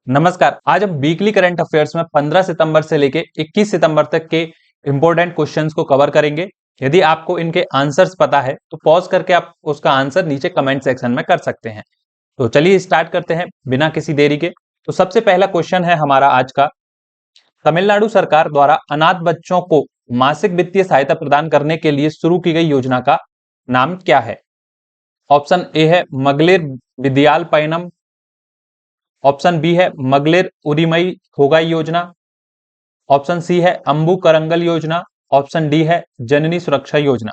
नमस्कार। आज हम वीकली करंट अफेयर्स में 15 सितंबर से लेके 21 सितंबर तक के इंपॉर्टेंट क्वेश्चंस को कवर करेंगे। यदि आपको इनके आंसर्स पता है तो पॉज करके आप उसका आंसर नीचे कमेंट सेक्शन में कर सकते हैं। तो चलिए स्टार्ट करते हैं बिना किसी देरी के। तो सबसे पहला क्वेश्चन है हमारा आज का, तमिलनाडु सरकार द्वारा अनाथ बच्चों को मासिक वित्तीय सहायता प्रदान करने के लिए शुरू की गई योजना का नाम क्या है? ऑप्शन ए है मगलिर विद्याल पैनम, ऑप्शन बी है मगलिर उरिमई होगाई योजना, ऑप्शन सी है अंबु करंगल योजना, ऑप्शन डी है जननी सुरक्षा योजना।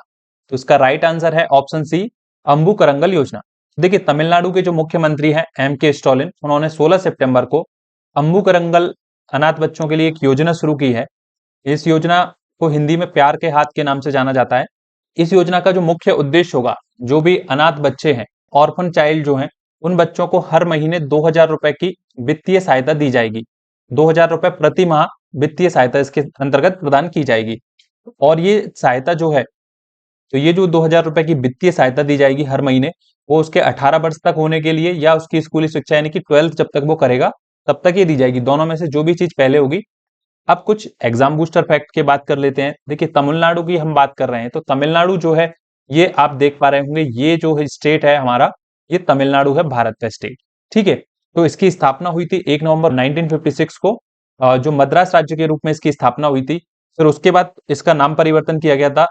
तो इसका राइट आंसर है ऑप्शन सी, अंबु करंगल योजना। देखिए, तमिलनाडु के जो मुख्यमंत्री हैं एम के स्टालिन, उन्होंने 16 सितंबर को अंबु करंगल अनाथ बच्चों के लिए एक योजना शुरू की है। इस योजना को हिंदी में प्यार के हाथ के नाम से जाना जाता है। इस योजना का जो मुख्य उद्देश्य होगा, जो भी अनाथ बच्चे हैं, ऑर्फन चाइल्ड जो हैं, उन बच्चों को हर महीने 2000 रुपए की वित्तीय सहायता दी जाएगी। 2000 रुपए प्रति माह वित्तीय सहायता इसके अंतर्गत प्रदान की जाएगी। और ये सहायता जो है, तो ये जो 2000 रुपए की वित्तीय सहायता दी जाएगी हर महीने, वो उसके 18 वर्ष तक होने के लिए या उसकी स्कूली शिक्षा यानी कि 12th जब तक वो करेगा तब तक ये दी जाएगी। दोनों में से जो भी चीज पहले होगी। अब कुछ एग्जाम बूस्टर फैक्ट की बात कर लेते हैं। देखिए, तमिलनाडु की हम बात कर रहे हैं, तो तमिलनाडु जो है, ये आप देख पा रहे होंगे, ये जो है स्टेट है हमारा, ये तमिलनाडु है, भारत का स्टेट। ठीक है। तो इसकी स्थापना हुई थी 1 नवंबर 1956 को, जो मद्रास राज्य के रूप में इसकी स्थापना हुई थी। फिर उसके बाद इसका नाम परिवर्तन किया गया था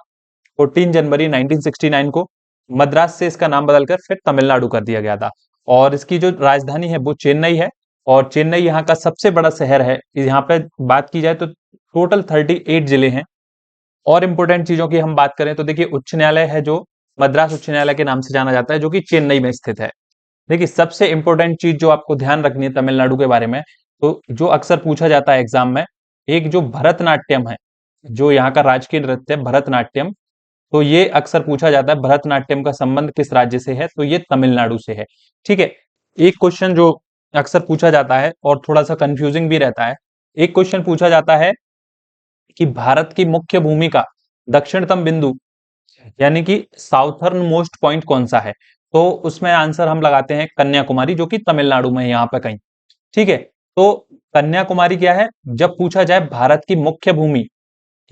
14 जनवरी 1969 को। मद्रास से इसका नाम बदलकर फिर तमिलनाडु कर दिया गया था। और इसकी जो राजधानी है वो चेन्नई है, और चेन्नई यहाँ का सबसे बड़ा शहर है। यहाँ पे बात की जाए तो टोटल 38 जिले हैं। और इंपोर्टेंट चीजों की हम बात करें तो देखिए, उच्च न्यायालय है जो मद्रास उच्च न्यायालय के नाम से जाना जाता है, जो कि चेन्नई में स्थित है। देखिए, सबसे इंपॉर्टेंट चीज जो आपको ध्यान रखनी है तमिलनाडु के बारे में, तो जो अक्सर पूछा जाता है एग्जाम में, एक जो भरतनाट्यम है, जो यहाँ का राजकीय नृत्य है भरतनाट्यम, तो ये अक्सर पूछा जाता है भरतनाट्यम का संबंध किस राज्य से है, तो ये तमिलनाडु से है। ठीक है। एक क्वेश्चन जो अक्सर पूछा जाता है और थोड़ा सा कंफ्यूजिंग भी रहता है, एक क्वेश्चन पूछा जाता है कि भारत की मुख्य भूमि का दक्षिणतम बिंदु यानी कि साउथर्न मोस्ट पॉइंट कौन सा है? तो उसमें आंसर हम लगाते हैं कन्याकुमारी, जो कि तमिलनाडु में है यहाँ पे कहीं। ठीक है। तो कन्याकुमारी क्या है? जब पूछा जाए भारत की मुख्य भूमि,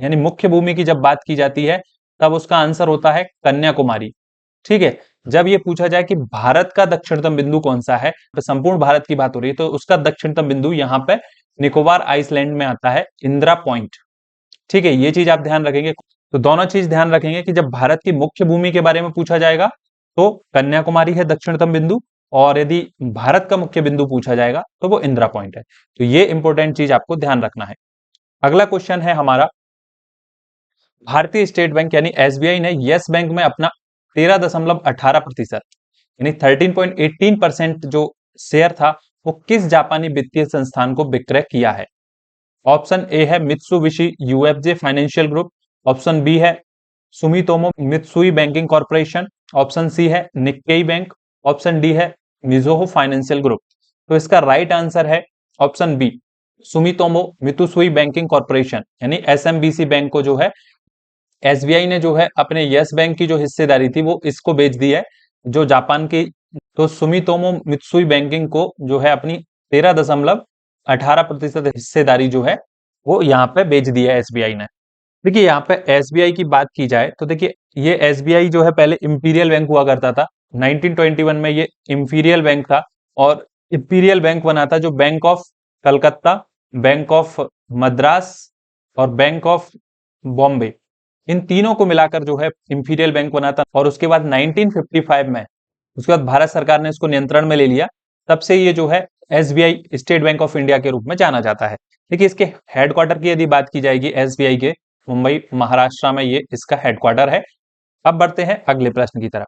यानी मुख्य भूमि की जब बात की जाती है, तब उसका आंसर होता है कन्याकुमारी। ठीक है। जब ये पूछा जाए कि भारत का दक्षिणतम बिंदु कौन सा है, तो संपूर्ण भारत की बात हो रही है, तो उसका दक्षिणतम बिंदु यहाँ पे निकोबार आइसलैंड में आता है, इंदिरा पॉइंट। ठीक है, ये चीज आप ध्यान रखेंगे। तो दोनों चीज ध्यान रखेंगे कि जब भारत की मुख्य भूमि के बारे में पूछा जाएगा तो कन्याकुमारी है दक्षिणतम बिंदु, और यदि भारत का मुख्य बिंदु पूछा जाएगा तो वो इंदिरा पॉइंट है। तो ये इंपॉर्टेंट चीज आपको ध्यान रखना है। अगला क्वेश्चन है हमारा, भारतीय स्टेट बैंक यानी एसबीआई ने यस बैंक में अपना 13.18% यानी 13.18% जो शेयर था, वो किस जापानी वित्तीय संस्थान को विक्रय किया है? ऑप्शन ए है Mitsubishi UFJ financial group, option B है Sumitomo Mitsui banking corporation, option C है निक्केई बैंक, ऑप्शन डी है मिजोहो फाइनेंशियल ग्रुप। तो इसका राइट आंसर है option B, Sumitomo Mitsui banking corporation, यानी एसएमबीसी बैंक को जो है एसबीआई ने जो है अपने यस बैंक की जो हिस्सेदारी थी वो इसको बेच दी है, जो जापान की। तो सुमितोमो मित्सुई बैंकिंग को जो है अपनी 13.18% हिस्सेदारी जो है वो यहाँ पे बेच दी है एसबीआई ने। देखिए, यहाँ पे एसबीआई की बात की जाए तो देखिए, ये एसबीआई जो है पहले इंपीरियल बैंक हुआ करता था। 1921 में ये इंपीरियल बैंक था, और इंपीरियल बैंक बना था जो bank of Calcutta, bank of Madras और बैंक ऑफ बॉम्बे, इन तीनों को मिलाकर जो है इंपीरियल बैंक बना था। और उसके बाद 1955 में उसके बाद भारत सरकार ने इसको नियंत्रण में ले लिया। तब से ये जो है SBI state bank of India के रूप में जाना जाता है। देखिए, इसके हेडक्वार्टर की यदि बात की जाएगी एसबीआई के, मुंबई महाराष्ट्र में ये इसका हेडक्वार्टर है। अब बढ़ते हैं अगले प्रश्न की तरफ।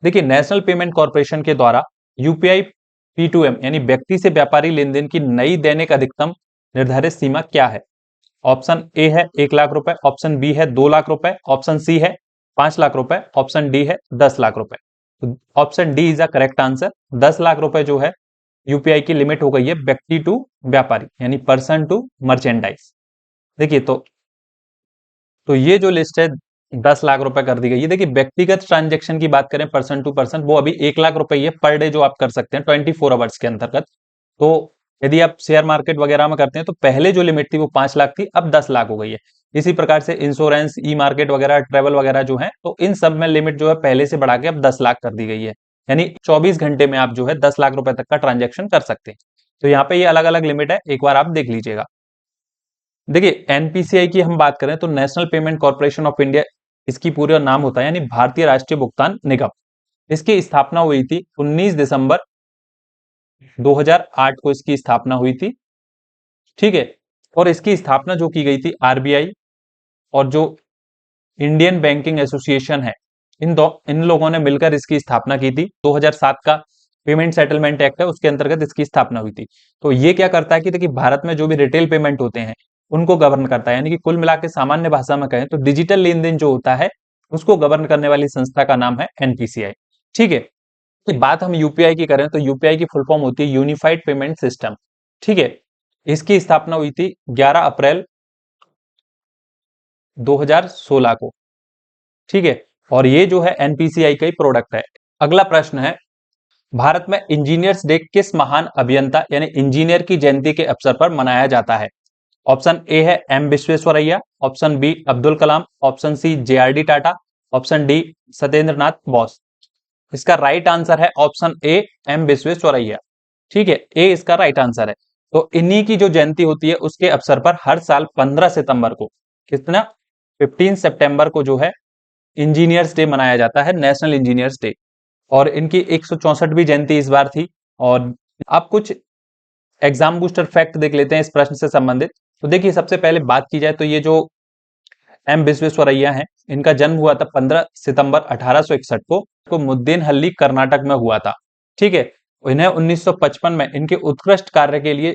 देखिए, नेशनल पेमेंट कॉर्पोरेशन के द्वारा यूपीआई P2M यानी व्यक्ति से व्यापारी लेन देन की नई दैनिक अधिकतम निर्धारित सीमा क्या है? ऑप्शन ए है 1 लाख रुपए, ऑप्शन बी है 2 लाख रुपए, ऑप्शन सी है 5 लाख रुपए, ऑप्शन डी है 10 लाख रुपए। तो option D is a correct answer. 10 lakh रुपए जो है यूपीआई की लिमिट हो गई है व्यक्ति टू व्यापारी, यानी पर्सन टू मर्चेंडाइज। देखिए, तो ये जो लिस्ट है 10 लाख रुपए कर दी गई है। देखिए, व्यक्तिगत ट्रांजेक्शन की बात करें पर्सन टू पर्सन, वो अभी 1 लाख रुपए ये पर डे जो आप कर सकते हैं 24 आवर्स के अंतर्गत। तो यदि आप शेयर मार्केट वगैरह में करते हैं तो पहले जो लिमिट थी वो 5 लाख थी, अब 10 लाख हो गई है। इसी प्रकार से इंश्योरेंस, ई मार्केट वगैरह, ट्रेवल वगैरह जो है, तो इन सब में लिमिट जो है पहले से बढ़ा के अब 10 लाख कर दी गई है। यानी 24 घंटे में आप जो है 10 लाख रुपए तक का ट्रांजेक्शन कर सकते हैं। तो यहाँ पे ये अलग अलग लिमिट है, एक बार आप देख लीजिएगा। देखिए एनपीसीआई की हम बात करें तो national payment corporation of India इसकी पूरा नाम होता है, यानी भारतीय राष्ट्रीय भुगतान निगम। इसकी स्थापना हुई थी 19 दिसंबर 2008 को इसकी स्थापना हुई थी। ठीक है, और इसकी स्थापना जो की गई थी आरबीआई और जो इंडियन बैंकिंग एसोसिएशन है, इन लोगों ने मिलकर इसकी स्थापना की थी। 2007 का पेमेंट सेटलमेंट एक्ट है, उसके अंतर्गत इसकी स्थापना हुई थी। तो ये क्या करता है कि देखिए भारत में जो भी रिटेल पेमेंट होते हैं उनको गवर्न करता है, यानी कि कुल मिला के सामान्य भाषा में कहें तो डिजिटल लेन देन जो होता है उसको गवर्न करने वाली संस्था का नाम है एनपीसीआई। ठीक है, तो बात हम यूपीआई की करें तो यूपीआई की फुल फॉर्म होती है यूनिफाइड पेमेंट सिस्टम। ठीक है, इसकी स्थापना हुई थी 11 अप्रैल 2016 को। ठीक है, और ये जो है एनपीसीआई का ही प्रोडक्ट है। अगला प्रश्न है, भारत में इंजीनियर्स डे किस महान अभियंता यानी इंजीनियर की जयंती के अवसर पर मनाया जाता है? ऑप्शन ए है M Visvesvaraya, option B Abdul Kalam, option C JRD Tata, option D Satyendranath Bose. इसका राइट आंसर है ऑप्शन ए एम विश्वेश्वरैया। ठीक है, ए इसका राइट आंसर है। तो इन्हीं की जो जयंती होती है उसके अवसर पर हर साल 15 सितंबर को, कितना, 15 सितंबर को जो है इंजीनियर्स डे मनाया जाता है, नेशनल इंजीनियर्स डे। और इनकी 164वीं जयंती इस बार थी। और अब कुछ एग्जाम बूस्टर फैक्ट देख लेते हैं इस प्रश्न से संबंधित। तो देखिए सबसे पहले बात की जाए तो ये जो एम विश्वेश्वरैया हैं, इनका जन्म हुआ था 15 सितंबर 1861 को मुद्देनहल्ली कर्नाटक में हुआ था। ठीक है, इन्हें 1955 में इनके उत्कृष्ट कार्य के लिए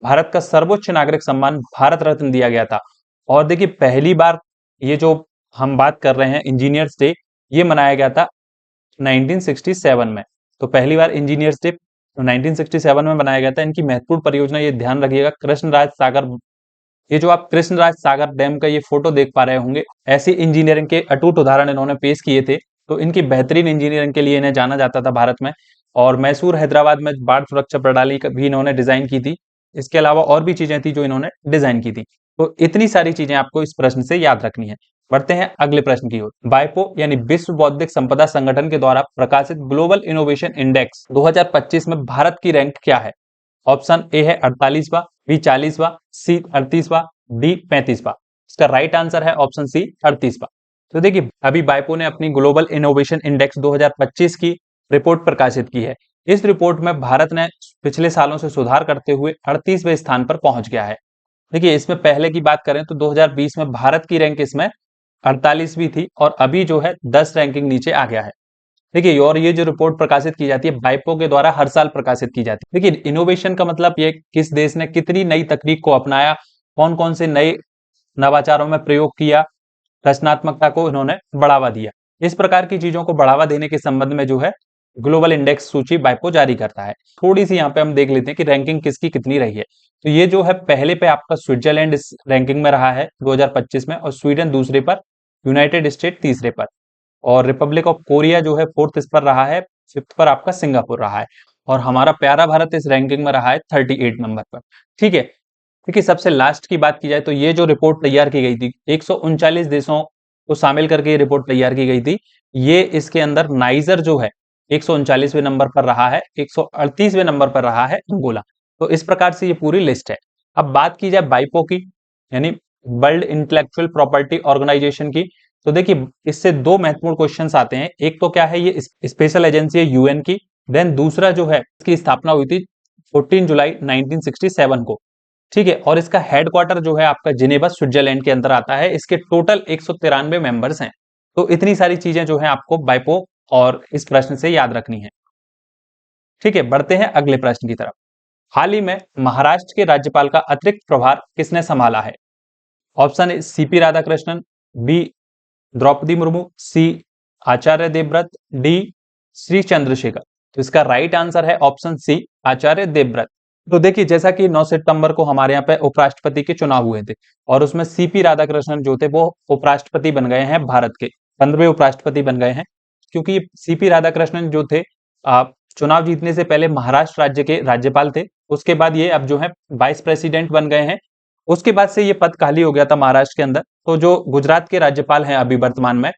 भारत का सर्वोच्च नागरिक सम्मान भारत रत्न दिया गया था। और देखिए पहली बार ये जो हम बात कर रहे हैं इंजीनियर्स डे, ये मनाया गया था 1967 में। तो पहली बार इंजीनियर्स डे 1967 में बनाया गया था। इनकी महत्वपूर्ण परियोजना, ये ध्यान रखिएगा, कृष्णराज सागर, ये जो आप कृष्णराज सागर डैम का ये फोटो देख पा रहे होंगे, ऐसी इंजीनियरिंग के अटूट उदाहरण इन्होंने पेश किए थे। तो इनकी बेहतरीन इंजीनियरिंग के लिए इन्हें जाना जाता था भारत में। और मैसूर हैदराबाद में बाढ़ सुरक्षा प्रणाली भी इन्होंने डिजाइन की थी। इसके अलावा और भी चीजें थी जो इन्होंने डिजाइन की थी। तो इतनी सारी चीजें आपको इस प्रश्न से याद रखनी है। बढ़ते हैं अगले प्रश्न की ओर। बाइपो यानी विश्व बौद्धिक संपदा संगठन के द्वारा प्रकाशित ग्लोबल इनोवेशन इंडेक्स 2025 में भारत की रैंक क्या है? ऑप्शन ए है 48वां, बी 40वां, सी 38वां, डी 35वां। इसका राइट आंसर है ऑप्शन सी 38वां। तो देखिए अभी बाइपो ने अपनी ग्लोबल इनोवेशन इंडेक्स 2025 की रिपोर्ट प्रकाशित की है। इस रिपोर्ट में भारत ने पिछले सालों से सुधार करते हुए 38वें स्थान पर पहुंच गया है। देखिए इसमें पहले की बात करें तो 2020 में भारत की रैंक इसमें 48वीं थी और अभी जो है 10 रैंकिंग नीचे आ गया है। देखिए और ये जो रिपोर्ट प्रकाशित की जाती है बाइपो के द्वारा हर साल प्रकाशित की जाती है। देखिए इनोवेशन का मतलब ये किस देश ने कितनी नई तकनीक को अपनाया, कौन कौन से नए नवाचारों में प्रयोग किया, रचनात्मकता को इन्होंने बढ़ावा दिया। इस प्रकार की चीजों को बढ़ावा देने के संबंध में जो है ग्लोबल इंडेक्स सूची बाइपो जारी करता है। थोड़ी सी यहाँ पे हम देख लेते हैं कि रैंकिंग किसकी कितनी रही है। तो ये जो है पहले पे आपका स्विट्जरलैंड इस रैंकिंग में रहा है 2025 में, और स्वीडन दूसरे पर, यूनाइटेड स्टेट तीसरे पर, और रिपब्लिक ऑफ कोरिया जो है फोर्थ इस पर रहा है, फिफ्थ पर आपका सिंगापुर रहा है, और हमारा प्यारा भारत इस रैंकिंग में रहा है 38 नंबर पर। ठीक है, देखिए सबसे लास्ट की बात की जाए तो ये जो रिपोर्ट तैयार की गई थी 139 देशों को शामिल करके ये रिपोर्ट तैयार की गई थी। ये इसके अंदर नाइजर जो है 139वें नंबर पर रहा है, 138वें नंबर पर रहा है अंगोला। तो इस प्रकार से ये पूरी लिस्ट है। अब बात की जाए बाइपो की, यानी वर्ल्ड इंटेलेक्चुअल प्रॉपर्टी ऑर्गेनाइजेशन की, तो देखिए इससे दो महत्वपूर्ण क्वेश्चंस आते हैं। एक तो क्या है, ये स्पेशल एजेंसी है यूएन की। देन दूसरा जो है, इसकी स्थापना हुई थी 14 जुलाई 1967 को। ठीक है, और इसका हेडक्वार्टर जो है आपका जिनेवा स्विट्जरलैंड के अंदर आता है। इसके टोटल 193 मेंबर्स हैं। तो इतनी सारी चीजें जो है आपको बाइपो और इस प्रश्न से याद रखनी है। ठीक है, बढ़ते हैं अगले प्रश्न की तरफ। हाल ही में महाराष्ट्र के राज्यपाल का अतिरिक्त प्रभार किसने संभाला है? Option A CP Radhakrishnan, B Draupadi Murmu, C Acharya Devvrat, D Shri Chandrashekhar. तो इसका राइट आंसर है ऑप्शन सी आचार्य देवव्रत। तो देखिए जैसा कि 9 सितंबर को हमारे यहाँ पे उपराष्ट्रपति के चुनाव हुए थे, और उसमें सीपी राधाकृष्णन जो थे वो उपराष्ट्रपति बन गए हैं, भारत के 15वें उपराष्ट्रपति बन गए हैं। क्योंकि सीपी राधाकृष्णन जो थे चुनाव जीतने से पहले महाराष्ट्र राज्य के राज्यपाल थे, उसके बाद ये अब जो है वाइस प्रेसिडेंट बन गए हैं। उसके बाद से ये पद खाली हो गया था महाराष्ट्र के अंदर, तो जो गुजरात के राज्यपाल हैं अभी वर्तमान में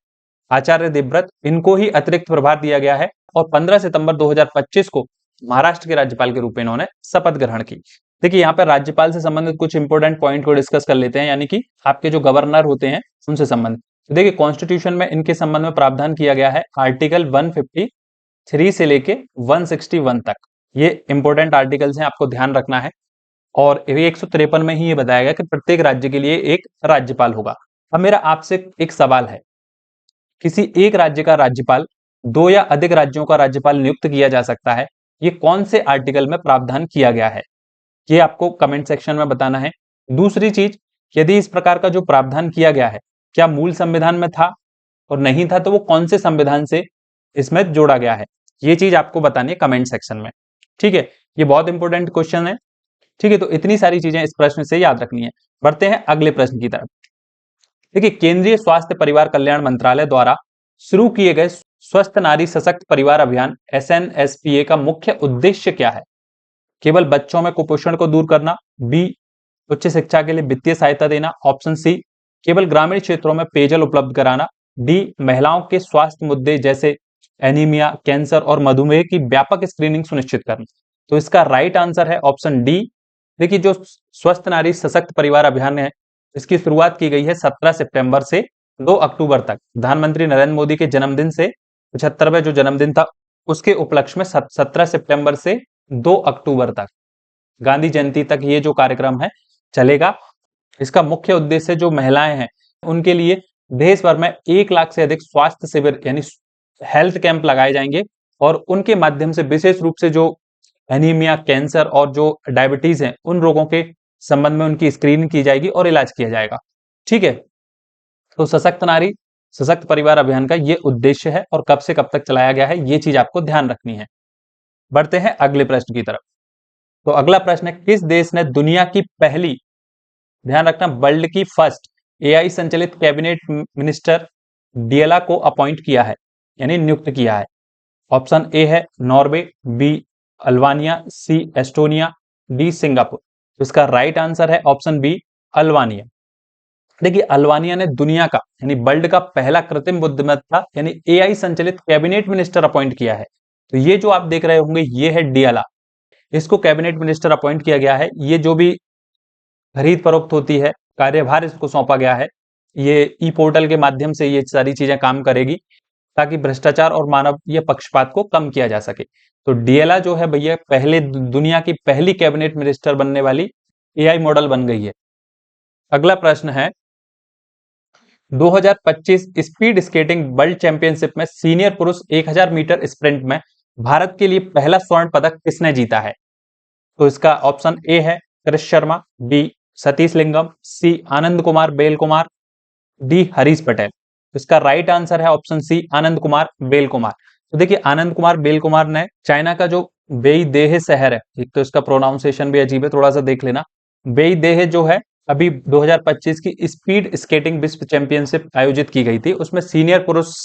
आचार्य देवव्रत, इनको ही अतिरिक्त प्रभार दिया गया है और 15 सितंबर 2025 को महाराष्ट्र के राज्यपाल के रूप में इन्होंने शपथ ग्रहण की। देखिए यहाँ पर राज्यपाल से संबंधित कुछ इंपोर्टेंट पॉइंट को डिस्कस कर लेते हैं, यानी कि आपके जो गवर्नर होते हैं उनसे संबंधित। तो देखिए कॉन्स्टिट्यूशन में इनके संबंध में प्रावधान किया गया है आर्टिकल 153 से लेके 161 तक। ये इंपोर्टेंट आर्टिकल्स हैं, आपको ध्यान रखना है। और 153 में ही ये बताया गया कि प्रत्येक राज्य के लिए एक राज्यपाल होगा। अब मेरा आपसे एक सवाल है, किसी एक राज्य का राज्यपाल दो या अधिक राज्यों का राज्यपाल नियुक्त किया जा सकता है, ये कौन से आर्टिकल में प्रावधान किया गया है, ये आपको कमेंट सेक्शन में बताना है। दूसरी चीज, यदि इस प्रकार का जो प्रावधान किया गया है क्या मूल संविधान में था और नहीं था तो वो कौन से संविधान से इसमें जोड़ा गया है, ये चीज आपको बतानी है कमेंट सेक्शन में। ठीक है, ये बहुत इंपॉर्टेंट क्वेश्चन है। ठीक है, तो इतनी सारी चीजें इस प्रश्न से याद रखनी है। बढ़ते हैं अगले प्रश्न की तरफ। देखिए केंद्रीय स्वास्थ्य परिवार कल्याण मंत्रालय द्वारा शुरू किए गए स्वस्थ नारी सशक्त परिवार अभियान SNSPA का मुख्य उद्देश्य क्या है? केवल बच्चों में कुपोषण को दूर करना, बी उच्च शिक्षा के लिए वित्तीय सहायता देना, ऑप्शन सी केवल ग्रामीण क्षेत्रों में पेयजल उपलब्ध कराना, डी महिलाओं के स्वास्थ्य मुद्दे जैसे एनीमिया, कैंसर और मधुमेह की व्यापक स्क्रीनिंग सुनिश्चित करना। तो इसका राइट आंसर है ऑप्शन डी। देखिए जो स्वस्थ नारी सशक्त परिवार अभियान है, इसकी शुरुआत की गई है 17 सितंबर से 2 अक्टूबर तक। प्रधानमंत्री नरेंद्र मोदी के जन्मदिन से 75वें जो जन्मदिन था उसके उपलक्ष्य में 17 सितंबर से 2 अक्टूबर तक, गांधी जयंती तक ये जो कार्यक्रम है चलेगा। इसका मुख्य उद्देश्य जो महिलाएं हैं उनके लिए देश भर में 1 लाख से अधिक स्वास्थ्य शिविर यानी हेल्थ कैंप लगाए जाएंगे और उनके माध्यम से विशेष रूप से जो एनीमिया, कैंसर और जो डायबिटीज है उन रोगों के संबंध में उनकी स्क्रीनिंग की जाएगी और इलाज किया जाएगा। ठीक है, तो सशक्त नारी सशक्त परिवार अभियान का ये उद्देश्य है और कब से कब तक चलाया गया है, ये चीज आपको ध्यान रखनी है। बढ़ते हैं अगले प्रश्न की तरफ। तो अगला प्रश्न है, किस देश ने दुनिया की पहली, ध्यान रखना, वर्ल्ड की फर्स्ट AI संचालित कैबिनेट मिनिस्टर डियला को अपॉइंट किया है यानी नियुक्त किया है? ऑप्शन ए है नॉर्वे, बी अल्बानिया, सी एस्टोनिया, डी सिंगापुर। तो इसका राइट आंसर है ऑप्शन बी अल्बानिया। देखिए अल्बानिया ने दुनिया का यानी वर्ल्ड का पहला कृत्रिम बुद्धिमत्ता यानी AI संचालित कैबिनेट मिनिस्टर अपॉइंट किया है। तो ये जो आप देख रहे होंगे ये है डियला, इसको कैबिनेट मिनिस्टर अपॉइंट किया गया है। ये जो भी खरीद फरोख्त होती है कार्यभार इसको सौंपा गया है। ये ई पोर्टल के माध्यम से ये सारी चीजें काम करेगी ताकि भ्रष्टाचार और मानवीय पक्षपात को कम किया जा सके। तो डियला जो है भैया पहले दुनिया की पहली कैबिनेट मिनिस्टर बनने वाली AI मॉडल बन गई है। अगला प्रश्न है, 2025 स्पीड स्केटिंग वर्ल्ड चैंपियनशिप में सीनियर पुरुष 1000 मीटर स्प्रिंट में भारत के लिए पहला स्वर्ण पदक किसने जीता है? तो इसका ऑप्शन ए है कृष शर्मा, बी सतीश लिंगम, सी आनंद कुमार बेल कुमार, डी हरीश पटेल। इसका राइट आंसर है ऑप्शन सी आनंद कुमार बेल कुमार। तो देखिए आनंद कुमार बेल कुमार ने चाइना का जो बेईदेह शहर है, एक तो इसका प्रोनाउंसिएशन भी अजीब है, थोड़ा सा देख लेना। बेईदेह जो है अभी 2025 की स्पीड स्केटिंग विश्व चैंपियनशिप आयोजित की गई थी, उसमें सीनियर पुरुष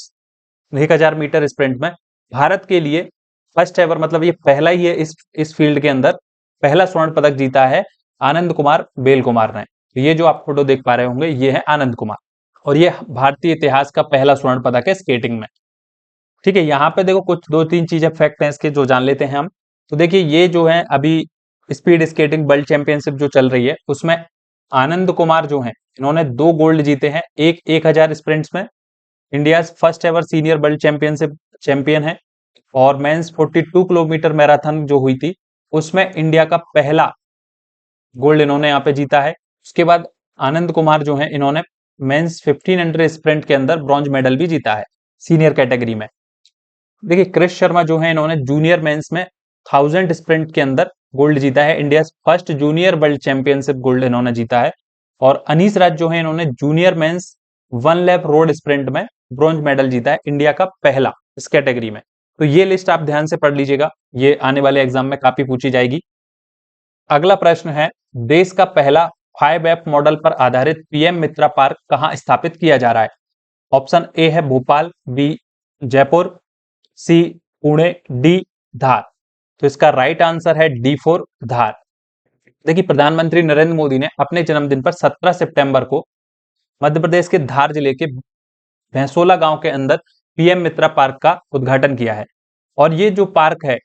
1000 मीटर स्प्रिंट में भारत के लिए फर्स्ट एवर, मतलब ये पहला ही है इस फील्ड के अंदर पहला स्वर्ण पदक जीता है आनंद कुमार बेल कुमार ने। तो ये जो आप फोटो देख पा रहे होंगे ये है आनंद कुमार और ये भारतीय इतिहास का पहला स्वर्ण पदक है स्केटिंग में। ठीक है, यहाँ पे देखो कुछ 2-3 चीजें फैक्ट हैं इसके जो जान लेते हैं हम। तो देखिए ये जो है अभी स्पीड स्केटिंग वर्ल्ड चैंपियनशिप जो चल रही है उसमें आनंद कुमार जो है इन्होंने 2 गोल्ड जीते हैं, एक 1000 स्प्रिंट्स में, India first ever senior world championship champion है। और मेंस 42 किलोमीटर मैराथन जो हुई थी उसमें इंडिया का पहला गोल्ड इन्होंने यहाँ पे जीता है। उसके बाद आनंद कुमार जो है इन्होंने मेंस 1500 स्प्रिंट के अंदर ब्रॉन्ज मेडल भी जीता है सीनियर कैटेगरी में। देखिए कृष शर्मा जो है इन्होंने जूनियर मेंस में 1000 स्प्रिंट के अंदर गोल्ड जीता है, India first junior world championship gold इन्होंने जीता है। और अनीस राज जो है इन्होंने junior mains 1 lap road sprint में ब्रॉन्ज मेडल जीता है, इंडिया का पहला इस कैटेगरी में। तो ये लिस्ट आप ध्यान से पढ़ लीजिएगा, ये आने वाले एग्जाम में काफी पूछी जाएगी। अगला प्रश्न है, देश का पहला 5 ऐप मॉडल पर आधारित PM मित्रा पार्क कहां स्थापित किया जा रहा है? ऑप्शन ए है भोपाल, बी जयपुर, सी पुणे, डी धार। तो इसका राइट आंसर है D4 धार। देखिए प्रधानमंत्री नरेंद्र मोदी ने अपने जन्मदिन पर 17 सितंबर को मध्य प्रदेश के धार जिले के भैंसोला गांव के अंदर पीएम मित्रा पार्क का उद्घाटन किया है। और ये जो पार्क है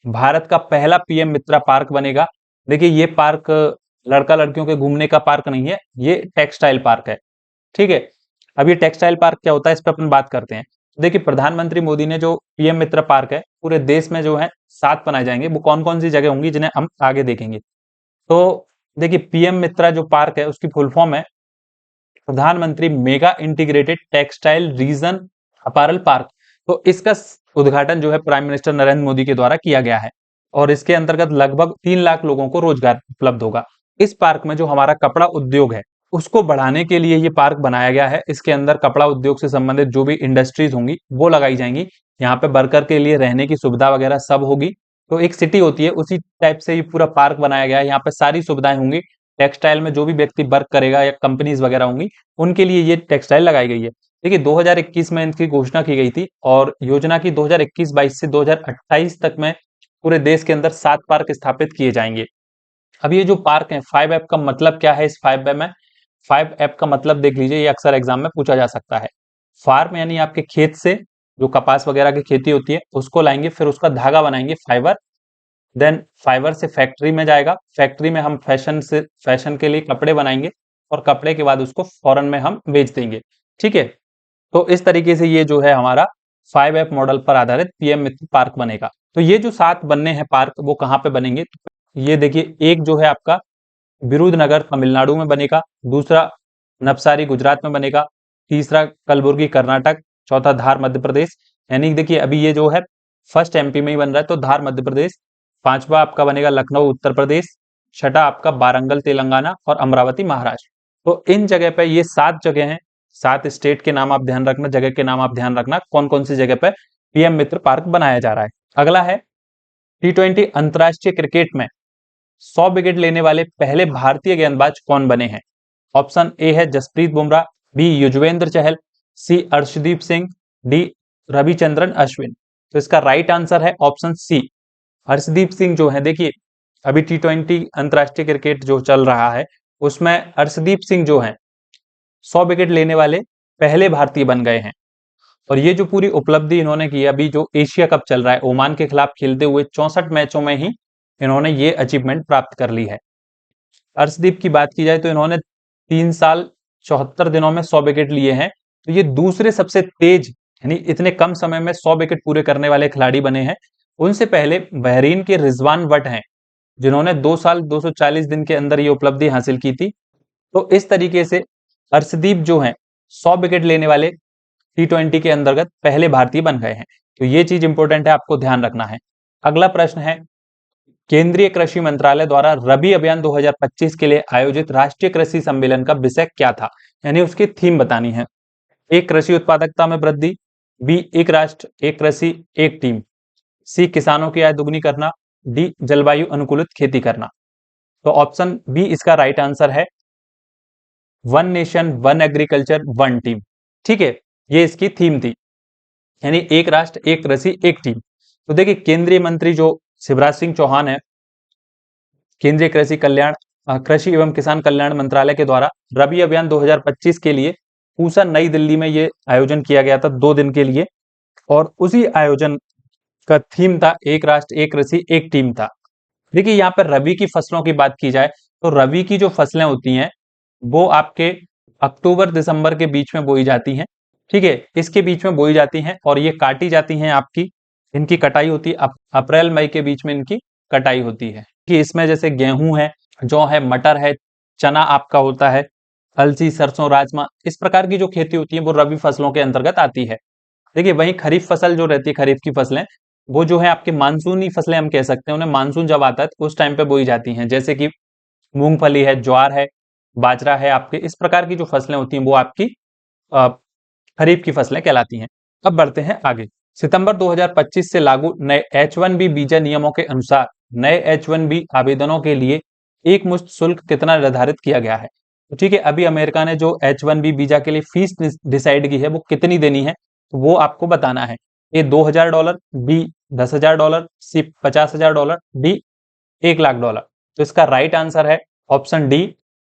भारत का पहला पीएम मित्रा पार्क बनेगा। देखिए ये पार्क लड़का लड़कियों के घूमने का पार्क नहीं है, ये टेक्सटाइल पार्क है। ठीक है, अब ये टेक्सटाइल पार्क क्या होता है इस पर अपन बात करते हैं। देखिए प्रधानमंत्री मोदी ने जो पीएम मित्र पार्क है पूरे देश में जो है 7 बनाए जाएंगे। वो कौन कौन सी जगह होंगी जिन्हें हम आगे देखेंगे। तो देखिए पीएम मित्रा जो पार्क है उसकी फुल फॉर्म है प्रधानमंत्री mega integrated textile reason apparel park. तो इसका उद्घाटन जो है प्राइम मिनिस्टर नरेंद्र मोदी के द्वारा किया गया है और इसके अंतर्गत लगभग 3 लाख लोगों को रोजगार उपलब्ध होगा। इस पार्क में जो हमारा कपड़ा उद्योग है उसको बढ़ाने के लिए ये पार्क बनाया गया है। इसके अंदर कपड़ा उद्योग से संबंधित जो भी इंडस्ट्रीज होंगी वो लगाई जाएंगी। यहाँ पे वर्कर के लिए रहने की सुविधा वगैरह सब होगी। तो एक सिटी होती है उसी टाइप से ये पूरा पार्क बनाया गया है। यहाँ पे सारी सुविधाएं होंगी। टेक्सटाइल में जो भी व्यक्ति वर्क करेगा या कंपनीज वगैरह होंगी उनके लिए ये टेक्सटाइल लगाई गई है। देखिए 2021 में इनकी घोषणा की गई थी और योजना की 2021-22 से 2028 तक में पूरे देश के अंदर 7 पार्क स्थापित किए जाएंगे। अब ये जो पार्क है 5 ऐप का मतलब क्या है। इस 5 ऐप में 5 ऐप का मतलब देख लीजिए, ये अक्सर एग्जाम में पूछा जा सकता है। फार्म यानी आपके खेत से जो कपास वगैरह की खेती होती है उसको लाएंगे, फिर उसका धागा बनाएंगे फाइबर। देन फाइबर से फैक्ट्री में जाएगा, फैक्ट्री में हम फैशन के लिए कपड़े बनाएंगे और कपड़े के बाद उसको फॉरेन में हम बेच देंगे। ठीक है, तो इस तरीके से ये जो है हमारा 5 ऐप मॉडल पर आधारित पीएम मित्र पार्क बनेगा। तो ये जो 7 बनने हैं पार्क वो कहाँ पे बनेंगे, ये देखिए एक जो है आपका विरुधनगर तमिलनाडु में बनेगा, दूसरा नवसारी गुजरात में बनेगा, तीसरा कलबुर्गी कर्नाटक, चौथा धार मध्य प्रदेश। यानी देखिए अभी ये जो है फर्स्ट एमपी में ही बन रहा है तो धार मध्य प्रदेश, पांचवा आपका बनेगा लखनऊ उत्तर प्रदेश, छठा आपका वारंगल तेलंगाना और अमरावती महाराष्ट्र। तो इन जगह पे ये 7 जगह हैं, 7 स्टेट के नाम आप ध्यान रखना, जगह के नाम आप ध्यान रखना कौन कौन सी जगह पे पीएम मित्र पार्क बनाया जा रहा है। अगला है T20 अंतरराष्ट्रीय क्रिकेट में 100 विकेट लेने वाले पहले भारतीय गेंदबाज कौन बने हैं। ऑप्शन ए है जसप्रीत बुमराह, बी युजवेंद्र चहल, सी अर्शदीप सिंह, डी रविचंद्रन अश्विन। तो इसका राइट आंसर है ऑप्शन सी हर्षदीप सिंह जो है। देखिए अभी T20 अंतरराष्ट्रीय क्रिकेट जो चल रहा है उसमें हर्षदीप सिंह जो है 100 विकेट लेने वाले पहले भारतीय बन गए हैं। और ये जो पूरी उपलब्धि इन्होंने की अभी जो एशिया कप चल रहा है ओमान के खिलाफ खेलते हुए 64 मैचों में ही इन्होंने ये अचीवमेंट प्राप्त कर ली है। अर्शदीप की बात की जाए तो इन्होंने 3 साल 74 दिनों में 100 विकेट लिए हैं। तो ये दूसरे सबसे तेज यानी इतने कम समय में 100 विकेट पूरे करने वाले खिलाड़ी बने हैं। उनसे पहले बहरीन के रिजवान वट हैं जिन्होंने 2 साल 240 दिन के अंदर ये उपलब्धि हासिल की थी। तो इस तरीके से अर्शदीप जो है 100 विकेट लेने वाले T20 के अंतर्गत पहले भारतीय बन गए हैं। तो ये चीज इंपॉर्टेंट है, आपको ध्यान रखना है। अगला प्रश्न है केंद्रीय कृषि मंत्रालय द्वारा रबी अभियान 2025 के लिए आयोजित राष्ट्रीय कृषि सम्मेलन का विषय क्या था, यानी उसकी थीम बतानी है। एक कृषि उत्पादकता में वृद्धि, बी एक राष्ट्र एक कृषि एक टीम, सी किसानों की आय दुगनी करना, डी जलवायु अनुकूलित खेती करना। तो ऑप्शन बी इसका राइट आंसर है one nation one agriculture one team. ठीक है, ये इसकी थीम थी, यानी एक राष्ट्र एक कृषि एक टीम। तो देखिए केंद्रीय मंत्री जो शिवराज सिंह चौहान है, केंद्रीय कृषि एवं किसान कल्याण मंत्रालय के द्वारा रबी अभियान 2025 के लिए पूसा नई दिल्ली में ये आयोजन किया गया था 2 दिन के लिए। और उसी आयोजन का थीम था एक राष्ट्र एक कृषि एक टीम था। देखिए यहाँ पर रबी की फसलों की बात की जाए तो रबी की जो फसलें होती हैं वो आपके अक्टूबर दिसंबर के बीच में बोई जाती हैं। ठीक है, इसके बीच में बोई जाती हैं और ये काटी जाती हैं आपकी, इनकी कटाई होती है अप्रैल मई के बीच में इनकी कटाई होती है। कि इसमें जैसे गेहूं है, जौ है, मटर है, चना आपका होता है, अलसी, सरसों, राजमा, इस प्रकार की जो खेती होती है वो रबी फसलों के अंतर्गत आती है। देखिए वहीं खरीफ फसल जो रहती है, खरीफ की फसलें वो जो है आपके मानसूनी फसलें हम कह सकते हैं, उन्हें मानसून जब आता है तो उस टाइम पे बोई जाती हैं। जैसे कि मूंगफली है, ज्वार है, बाजरा है, आपके इस प्रकार की जो फसलें होती हैं वो आपकी खरीफ की फसलें कहलाती हैं। अब बढ़ते हैं आगे। सितंबर 2025 से लागू नए H1B वीजा नियमों के अनुसार नए H1B आवेदनों के लिए एक मुश्त शुल्क कितना निर्धारित किया गया है। तो ठीक है, अभी अमेरिका ने जो H1B वीजा के लिए फीस डिसाइड की है वो कितनी देनी है तो वो आपको बताना है। ए $2000, बी $10,000, सी $50,000, डी $1,00,000। तो इसका राइट आंसर है ऑप्शन डी,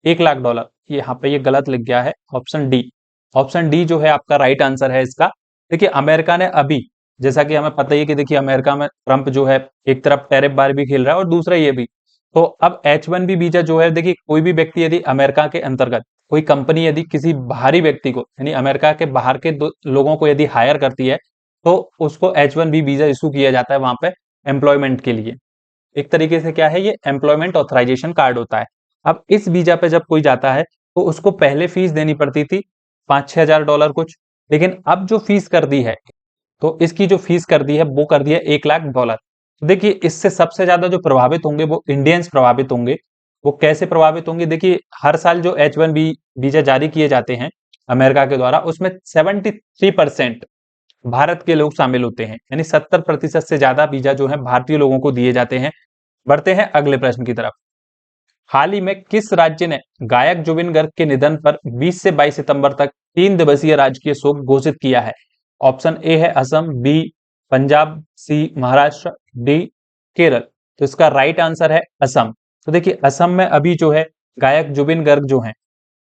$1,00,000। यहाँ पे ये गलत लिख गया है, ऑप्शन डी। ऑप्शन डी जो है आपका राइट आंसर है इसका। देखिए अमेरिका ने अभी, जैसा कि हमें पता ही है कि देखिए अमेरिका में ट्रंप जो है एक तरफ टैरिफ बार भी खेल रहा है और दूसरा ये भी, तो अब H1B वीजा जो है, देखिए कोई भी व्यक्ति यदि अमेरिका के अंतर्गत कोई कंपनी यदि किसी बाहरी व्यक्ति को यानी अमेरिका के बाहर के लोगों को यदि हायर करती है तो उसको H1B वीजा इशू किया जाता है वहां पे एम्प्लॉयमेंट के लिए। एक तरीके से क्या है, ये एम्प्लॉयमेंट ऑथराइजेशन कार्ड होता है। अब इस वीजा पे जब कोई जाता है तो उसको पहले फीस देनी पड़ती थी $5,000-6,000 कुछ, लेकिन अब जो फीस कर दी है, तो इसकी जो फीस कर दी है वो कर दी है $1,00,000। तो देखिए इससे सबसे ज्यादा जो प्रभावित होंगे वो इंडियंस प्रभावित होंगे। वो कैसे प्रभावित होंगे, देखिए हर साल जो H1B वीजा जारी किए जाते हैं अमेरिका के द्वारा, उसमें 73% भारत के लोग शामिल होते हैं, यानी 70% से ज्यादा वीजा जो है भारतीय लोगों को दिए जाते हैं। बढ़ते हैं अगले प्रश्न की तरफ। हाल ही में किस राज्य ने गायक जुबिन गर्ग के निधन पर 20 से 22 सितंबर तक 3 दिवसीय राजकीय शोक घोषित किया है? ऑप्शन ए है असम, बी पंजाब, सी महाराष्ट्र, डी केरल। तो इसका राइट आंसर है असम। तो देखिए असम में अभी जो है गायक जुबिन गर्ग जो हैं,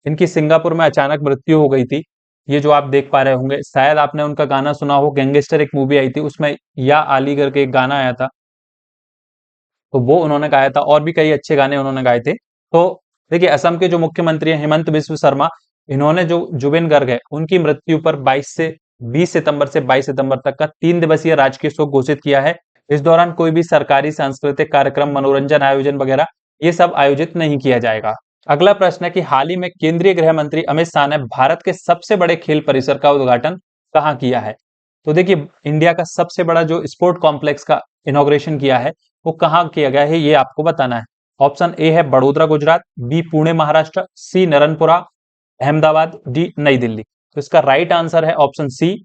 इनकी सिंगापुर में अचानक मृत्यु हो गई थी। ये जो आप देख पा रहे होंगे, शायद आपने उनका गाना सुना हो, गैंगस्टर एक मूवी आई थी, उसमें या आली करके एक गाना आया था, तो वो उन्होंने गाया था, और भी कई अच्छे गाने उन्होंने गाए थे। तो देखिए असम के जो मुख्यमंत्री हैं हेमंत बिस्व शर्मा, इन्होंने जो जुबिन गर्ग है उनकी मृत्यु पर 20 सितंबर से 22 सितंबर तक का 3 दिवसीय राजकीय शोक घोषित किया है। इस दौरान कोई भी सरकारी सांस्कृतिक कार्यक्रम, मनोरंजन आयोजन वगैरह ये सब आयोजित नहीं किया जाएगा। अगला प्रश्न है कि हाल ही में केंद्रीय गृह मंत्री अमित शाह ने भारत के सबसे बड़े खेल परिसर का उद्घाटन कहाँ किया है? तो देखिए इंडिया का सबसे बड़ा जो स्पोर्ट कॉम्प्लेक्स का इनॉग्रेशन किया है वो कहाँ किया गया है, ये आपको बताना है। ऑप्शन ए है बड़ोदरा गुजरात, बी पुणे महाराष्ट्र, सी नरनपुरा अहमदाबाद, डी नई दिल्ली। तो इसका राइट आंसर है ऑप्शन सी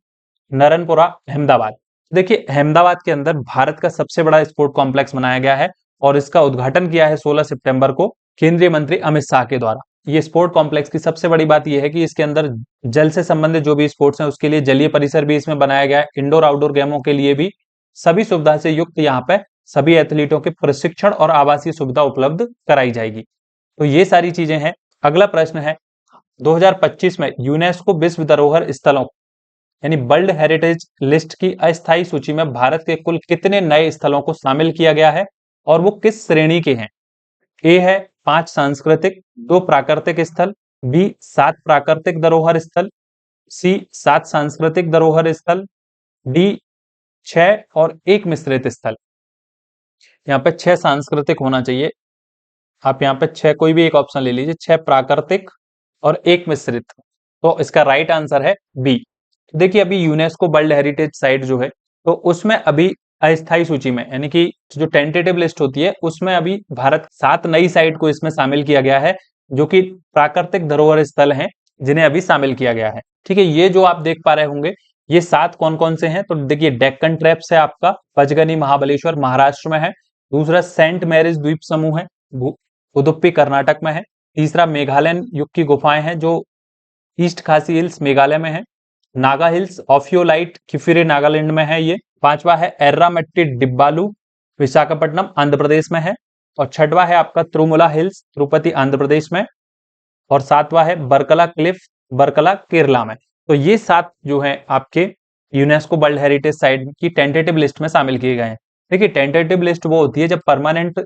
नरनपुरा अहमदाबाद। देखिए अहमदाबाद के अंदर भारत का सबसे बड़ा स्पोर्ट कॉम्प्लेक्स बनाया गया है और इसका उद्घाटन किया है 16 सितंबर को केंद्रीय मंत्री अमित शाह के द्वारा। ये स्पोर्ट कॉम्प्लेक्स की सबसे बड़ी बात यह है कि इसके अंदर जल से संबंधित जो भी स्पोर्ट्स हैं उसके लिए जलीय परिसर भी इसमें बनाया गया है। इंडोर आउटडोर गेमों के लिए भी सभी सुविधा से युक्त यहाँ पे सभी एथलीटों के प्रशिक्षण और आवासीय सुविधा उपलब्ध कराई जाएगी। तो ये सारी चीजें हैं। अगला प्रश्न है 2025 में यूनेस्को विश्व धरोहर स्थलों यानी वर्ल्ड हेरिटेज लिस्ट की अस्थायी सूची में भारत के कुल कितने नए स्थलों को शामिल किया गया है और वो किस श्रेणी के हैं? ए है 5 सांस्कृतिक, 2 प्राकृतिक स्थल, बी 7 प्राकृतिक धरोहर स्थल, सी 7 सांस्कृतिक धरोहर स्थल, डी 6 और 1 मिश्रित स्थल। यहाँ पे 6 सांस्कृतिक होना चाहिए, आप यहाँ पे 6 कोई भी एक ऑप्शन ले लीजिए, 6 प्राकृतिक और 1 मिश्रित। तो इसका राइट आंसर है बी। देखिए अभी यूनेस्को वर्ल्ड हेरिटेज साइट जो है तो उसमें अभी अस्थायी सूची में यानी कि जो टेंटेटिव लिस्ट होती है उसमें अभी भारत 7 नई साइट को इसमें शामिल किया गया है जो कि प्राकृतिक धरोहर स्थल हैं जिन्हें अभी शामिल किया गया है। ठीक है, ये जो आप देख पा रहे होंगे ये 7 कौन कौन से हैं, तो देखिए डेक्कन ट्रैप्स है आपका, पचगनी महाबलेश्वर महाराष्ट्र में है, दूसरा सेंट मैरिज द्वीप समूह है उडुपी कर्नाटक में है, तीसरा मेघालयन युग की गुफाएं हैं जो ईस्ट खासी हिल्स मेघालय में है, नागा हिल्स ऑफियोलाइट किफिरे नागालैंड में है ये, पांचवा है एर्रामट्टी डिब्बालू विशाखापट्टनम आंध्र प्रदेश में है, और छठवा है आपका त्रिमुला हिल्स तिरुपति आंध्र प्रदेश में, और सातवां है बरकला क्लिफ बरकला केरला में। तो ये 7 जो है आपके यूनेस्को वर्ल्ड हेरिटेज साइट की टेंटेटिव लिस्ट में शामिल किए गए हैं। देखिए टेंटेटिव लिस्ट वो होती है जब परमानेंट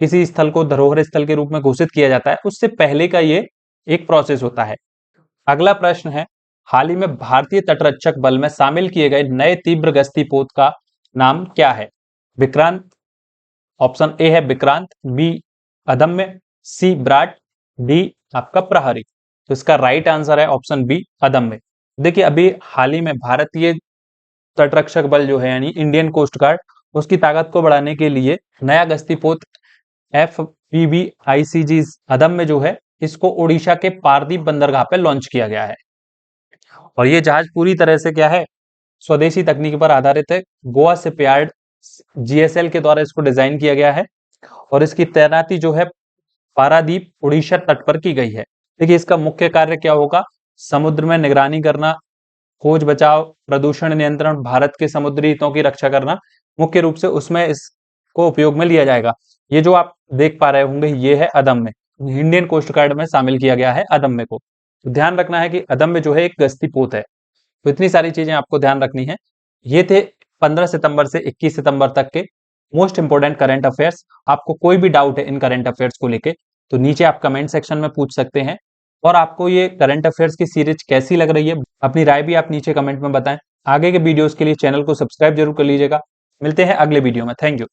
किसी स्थल को धरोहर स्थल के रूप में घोषित किया जाता है, उससे पहले का ये एक प्रोसेस होता है। अगला प्रश्न है हाल ही में भारतीय तटरक्षक बल में शामिल किए गए नए तीव्र गश्ती पोत का नाम क्या है? विक्रांत, ऑप्शन ए है विक्रांत, बी अदम्य, सी विराट, डी आपका प्रहरी। तो इसका राइट आंसर है ऑप्शन बी अदम्य। देखिए अभी हाल ही में भारतीय तटरक्षक बल जो है यानी इंडियन कोस्ट गार्ड उसकी ताकत को बढ़ाने के लिए नया गश्ती पोत FPV-ICG अदम्य जो है इसको ओडिशा के पारदीप बंदरगाह पे लॉन्च किया गया है और ये जहाज पूरी तरह से क्या है स्वदेशी तकनीक पर आधारित है। गोवा शिपयार्ड GSL के द्वारा इसको डिजाइन किया गया है और इसकी तैनाती जो है पारादीप उड़ीसा तट पर की गई है। देखिए इसका मुख्य कार्य क्या होगा, समुद्र में निगरानी करना, खोज बचाव, प्रदूषण नियंत्रण, भारत के समुद्री हितों की रक्षा करना, मुख्य रूप से उसमें इसको उपयोग में लिया जाएगा। ये जो आप देख पा रहे होंगे ये है अदम्य, इंडियन कोस्ट गार्ड में शामिल किया गया है अदम्य को। तो ध्यान रखना है कि अदम्य जो है एक गश्ती पोत है। तो इतनी सारी चीजें आपको ध्यान रखनी है। ये थे 15 सितंबर से 21 सितंबर तक के मोस्ट इंपोर्टेंट करंट अफेयर्स। आपको कोई भी डाउट है इन करंट अफेयर्स को लेके तो नीचे आप कमेंट सेक्शन में पूछ सकते हैं। और आपको ये करंट अफेयर्स की सीरीज कैसी लग रही है, अपनी राय भी आप नीचे कमेंट में बताएं। आगे के वीडियोस के लिए चैनल को सब्सक्राइब जरूर कर लीजिएगा। मिलते हैं अगले वीडियो में। Thank you.